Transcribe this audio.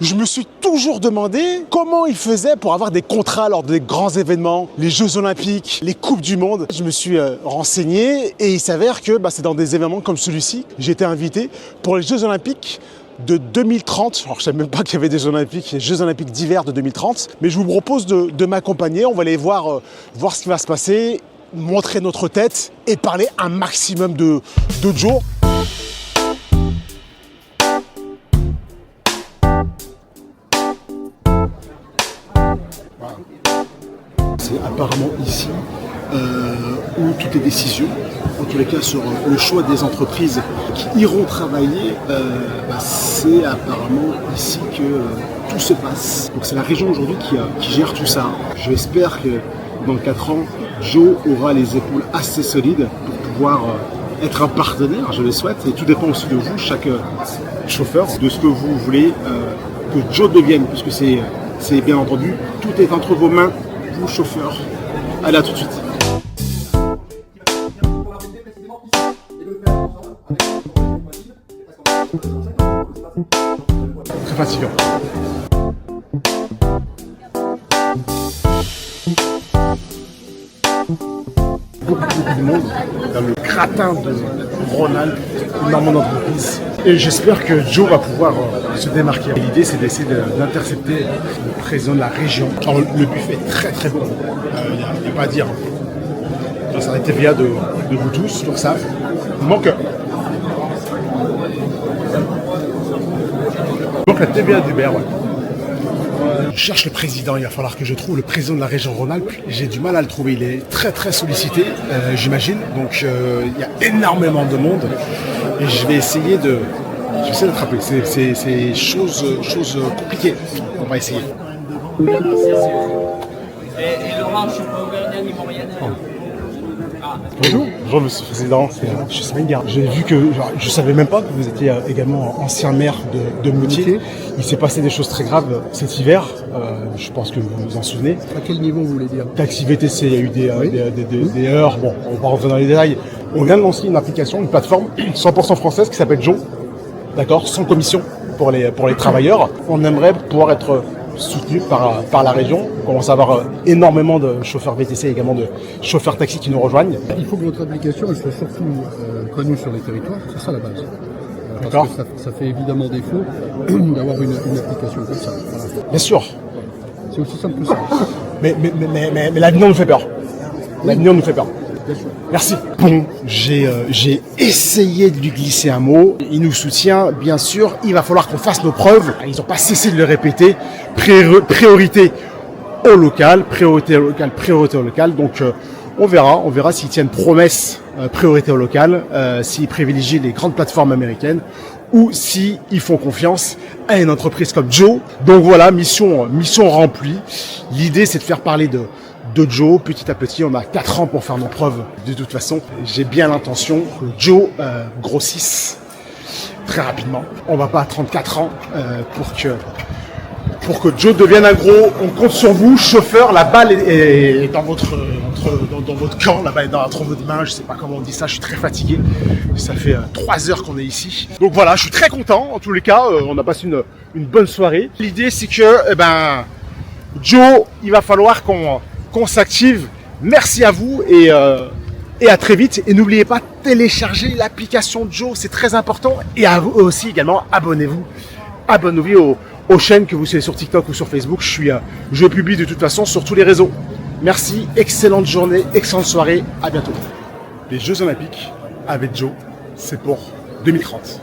Je me suis toujours demandé comment il faisait pour avoir des contrats lors des grands événements, les Jeux Olympiques, les Coupes du Monde. Je me suis renseigné et il s'avère que c'est dans des événements comme celui-ci, j'ai été invité pour les Jeux Olympiques de 2030. Alors je ne savais même pas qu'il y avait des Jeux Olympiques, les Jeux Olympiques d'hiver de 2030. Mais je vous propose de m'accompagner, on va aller voir ce qui va se passer, montrer notre tête et parler un maximum de Joe. C'est apparemment ici où toutes les décisions, en tous les cas sur le choix des entreprises qui iront travailler, c'est apparemment ici que tout se passe. Donc c'est la région aujourd'hui qui gère tout ça. J'espère que dans 4 ans, Joe aura les épaules assez solides pour pouvoir être un partenaire, je le souhaite. Et tout dépend aussi de vous, chaque chauffeur, de ce que vous voulez que Joe devienne, puisque c'est bien entendu, tout est entre vos mains, vous chauffeurs. Allez, à tout de suite. Très fatigant. Beaucoup de monde dans le gratin de Rhône-Alpes, énormément d'entreprises. Et j'espère que Joe va pouvoir se démarquer. L'idée, c'est d'essayer d'intercepter le président de la région. Alors, le buffet est très très bon. Il n'y a pas à dire. C'est la TVA de vous tous, pour ça. Il manque la TVA d'Hubert, ouais. Je cherche le président, il va falloir que je trouve le président de la région Rhône-Alpes. J'ai du mal à le trouver, il est très très sollicité, j'imagine. Donc il y a énormément de monde et je vais essayer de l'attraper. C'est chose compliquée. On va essayer. Et Laurent, je suis pas auvergnat ni montréalais. Bonjour. Bonjour Monsieur le Président, je suis Svengar. J'ai vu que, je savais même pas que vous étiez également ancien maire de Moutier. Il s'est passé des choses très graves cet hiver, je pense que vous vous en souvenez. À quel niveau vous voulez dire? Taxi VTC, il y a eu des heures, bon, on va pas rentrer dans les détails. On vient de lancer une application, une plateforme 100% française qui s'appelle Joe, d'accord, sans commission pour les travailleurs. On aimerait pouvoir être soutenu par la région. On commence à avoir énormément de chauffeurs VTC et également de chauffeurs taxi qui nous rejoignent. Il faut que votre application elle soit surtout connue sur les territoires, c'est ça la base. D'accord. Parce que ça fait évidemment défaut d'avoir une application comme ça. Voilà. Bien sûr. C'est aussi simple que ça. Mais l'avenir nous fait peur. L'avenir nous fait peur. Bien sûr. Merci. Bon, j'ai essayé de lui glisser un mot. Il nous soutient, bien sûr. Il va falloir qu'on fasse nos preuves. Ils n'ont pas cessé de le répéter. Priorité au local, priorité au local. Donc, on verra s'ils tiennent promesse, priorité au local, s'ils privilégient les grandes plateformes américaines ou s'ils font confiance à une entreprise comme Joe. Donc voilà, mission remplie. L'idée, c'est de faire parler de Joe, petit à petit. On a 4 ans pour faire nos preuves. De toute façon, j'ai bien l'intention que Joe grossisse très rapidement. On va pas attendre 4 ans pour que Joe devienne un gros. On compte sur vous, chauffeur. La balle est dans votre camp, la balle est entre vos mains. Je sais pas comment on dit ça, je suis très fatigué. Ça fait 3 heures qu'on est ici. Donc voilà, je suis très content. En tous les cas, on a passé une bonne soirée. L'idée, c'est que Joe, il va falloir qu'on s'active. Merci à vous et à très vite. Et n'oubliez pas, télécharger l'application Joe, c'est très important. Et aussi également, abonnez-vous aux chaînes que vous suivez sur TikTok ou sur Facebook. Je publie de toute façon sur tous les réseaux. Merci, excellente journée, excellente soirée, à bientôt. Les Jeux Olympiques avec Joe, c'est pour 2030.